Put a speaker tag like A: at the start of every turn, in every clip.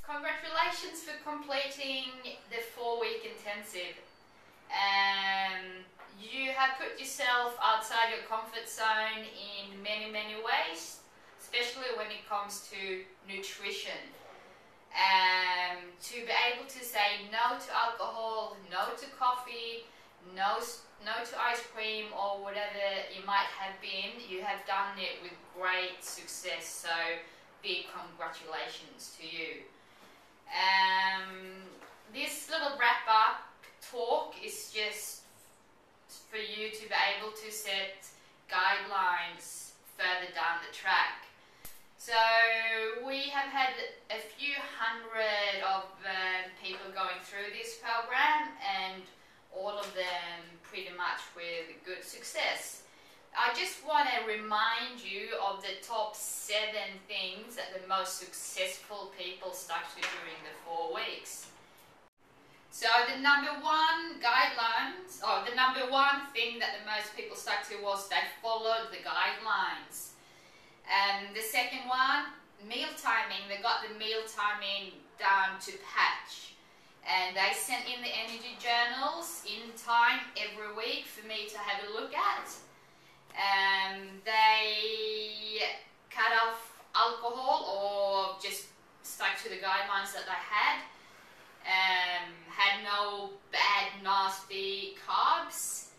A: Congratulations for completing the 4-week intensive. You have put yourself outside your comfort zone in many ways, especially when it comes to nutrition. To be able to say no to alcohol, no to coffee, no to ice cream or whatever it might have been, you have done it with great success, so big congratulations to you. This little wrap-up talk is just for you to be able to set guidelines further down the track. So we have had a few hundred of people going through this program, and all of them pretty much with good success. I just want to remind you of the top 7 things that the most successful people stuck to during the 4 weeks. So the number one guidelines, or the number one thing that the most people stuck to was they followed the guidelines. And the second one, meal timing, they got the meal timing down to patch. And they sent in the energy journals in time every week for me to have a look at. They cut off alcohol or just stuck to the guidelines that they had. Had no bad, nasty carbs.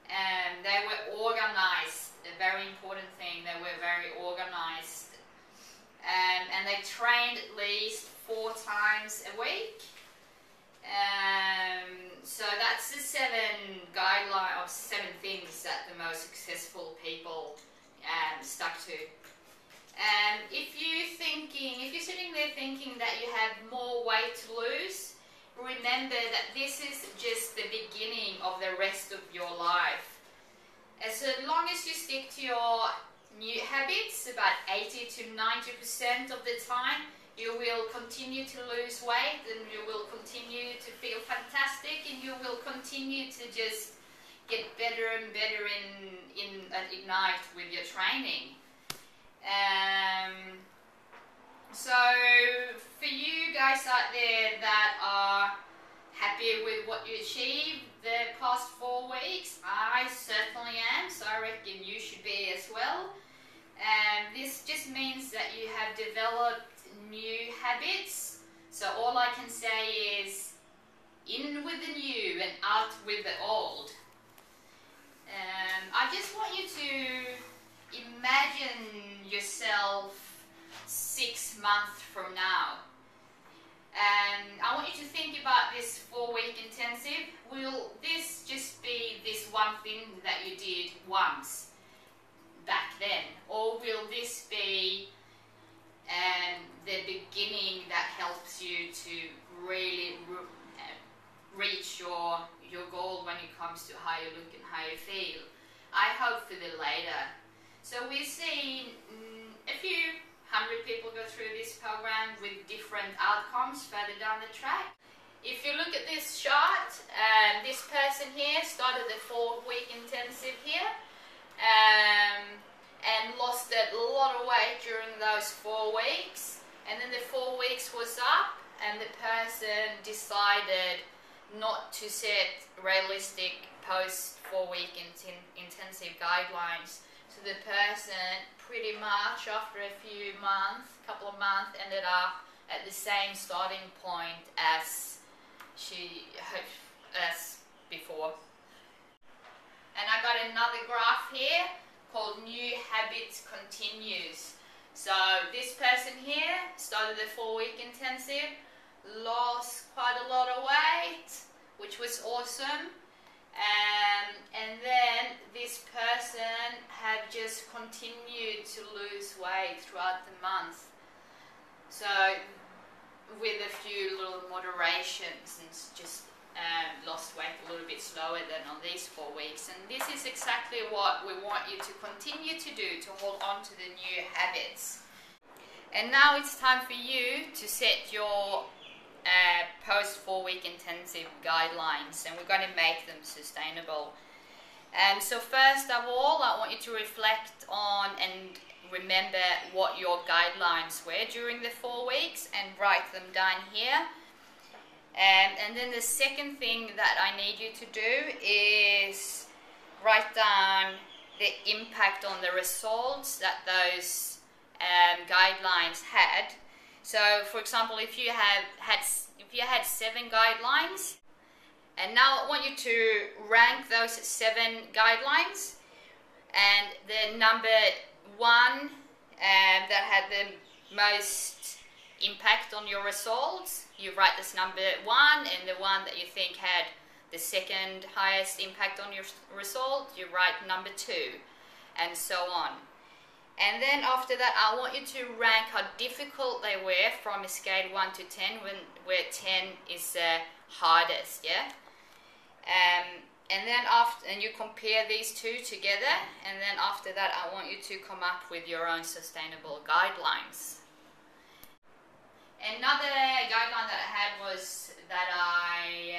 A: They were organized, a very important thing, they were very organized. And they trained at least 4 times a week. So that's the 7 guidelines of 7 things that the most successful people stuck to. If you're sitting there thinking that you have more weight to lose, remember that this is just the beginning of the rest of your life. As long as you stick to your new habits, about 80 to 90% of the time, you will continue to lose weight, and you will continue to feel fantastic, and you will continue to just get better and better at Ignite with your training. So for you guys out there that are happy with what you achieved the past 4 weeks, I certainly am, so I reckon you should be as well. This just means that you have developed new habits. So all I can say is in with the new and out with the old. I just want you to imagine yourself 6 months from now. I want you to think about this 4-week intensive. Will this just be this one thing that you did once back then? Or will this be the beginning that helps you to really reach your goal when it comes to how you look and how you feel? I hope for the later. So we've seen a few hundred people go through this program with different outcomes further down the track. If you look at this chart, this person here started the 4-week intensive here and lost a lot of weight during those 4 weeks, and then the 4 weeks was up and the person decided not to set realistic post 4-week intensive guidelines. So the person pretty much after a couple of months ended up at the same starting point as before. And I got another graph here called New Habits Continues. So this person here started the 4-week intensive, lost quite a lot of weight, which was awesome. And then this person have just continued to lose weight throughout the month. So with a few little moderations, and just lost weight a little bit slower than on these 4 weeks. And this is exactly what we want you to continue to do, to hold on to the new habits. And now it's time for you to set your post 4-week intensive guidelines, and we're going to make them sustainable. So first of all, I want you to reflect on and remember what your guidelines were during the 4 weeks and write them down here. And then the second thing that I need you to do is write down the impact on the results that those guidelines had. So, for example, if you had 7 guidelines, and now I want you to rank those 7 guidelines, and the number 1 that had the most impact on your results, you write this number 1, and the one that you think had the second highest impact on your result, you write number 2, and so on. And then after that, I want you to rank how difficult they were from a scale 1 to 10, where 10 is the hardest, yeah? And then and you compare these two together, and then after that I want you to come up with your own sustainable guidelines. Another guideline that I had was that I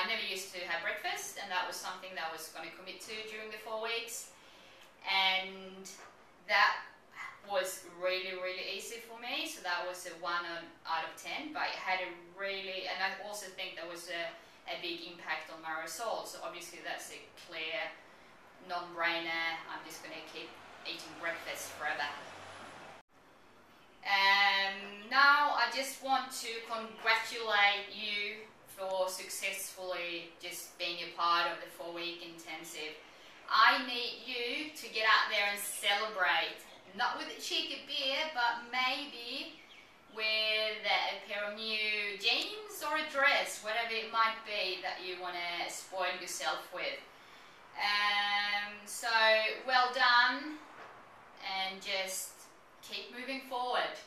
A: never used to have breakfast, and that was something that I was going to commit to during the 4 weeks, and that was really, really easy for me. So that was a 1 out of 10, but it had a really, and I also think there was a big impact on my results. So obviously that's a clear non-brainer. I'm just going to keep eating breakfast forever. Now I just want to congratulate you for successfully just being a part of the 4-week intensive. I need you to get out there and celebrate, not with a cheeky beer, but maybe with a pair of new jeans or a dress, whatever it might be that you want to spoil yourself with. So well done, and just keep moving forward.